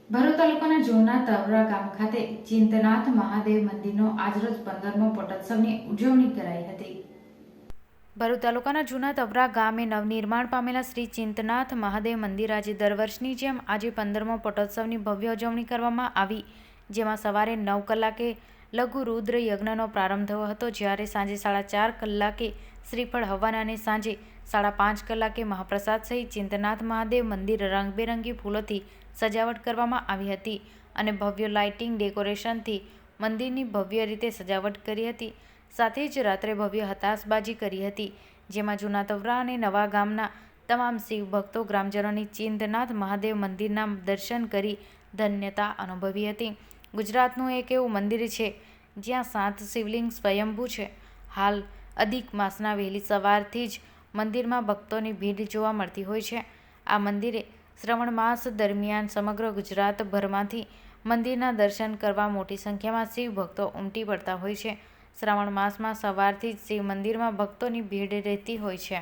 ભરૂચ તાલુકાના જૂના તવરા ગામ ખાતે ચિંતનાથ મહાદેવ મંદિરનો આજરોજ 15મો પટોત્સવની ઉજવણી કરાઈ હતી. ભરૂચ તાલુકાના જૂના તવરા ગામે નવનિર્માણ પામેલા શ્રી ચિંતનાથ મહાદેવ મંદિર આજે દર વર્ષની જેમ આજે 15મો પટોત્સવની ભવ્ય ઉજવણી કરવામાં આવી, જેમાં સવારે 9 કલાકે લઘુ રુદ્ર યજ્ઞનો પ્રારંભ થયો હતો, જ્યારે સાંજે 4:30 કલાકે શ્રીફળ હવન અને સાંજે 5:30 કલાકે મહાપ્રસાદ સહિત ચિંતનાથ મહાદેવ મંદિર રંગબેરંગી ફૂલોથી સજાવટ કરવામાં આવી હતી અને ભવ્ય લાઇટિંગ ડેકોરેશનથી મંદિરની ભવ્ય રીતે સજાવટ કરી હતી. સાથે જ રાત્રે ભવ્ય હતાશબાજી કરી હતી, જેમાં જૂના તવરા અને નવા ગામના તમામ શિવ ભક્તો ગ્રામજનોની ચિંતનાથ મહાદેવ મંદિરના દર્શન કરી ધન્યતા અનુભવી હતી. ગુજરાતનું એક એવું મંદિર છે જ્યાં 7 શિવલિંગ સ્વયંભૂ છે. હાલ અધિક માસના વહેલી સવારથી જ મંદિરમાં ભક્તોની ભીડ જોવા મળતી હોય છે. આ મંદિરે શ્રાવણ માસ દરમિયાન સમગ્ર ગુજરાતભરમાંથી મંદિરના દર્શન કરવા મોટી સંખ્યામાં શિવ ભક્તો ઉમટી પડતા હોય છે. શ્રાવણ માસમાં સવારથી જ શિવ મંદિરમાં ભક્તોની ભીડ રહેતી હોય છે.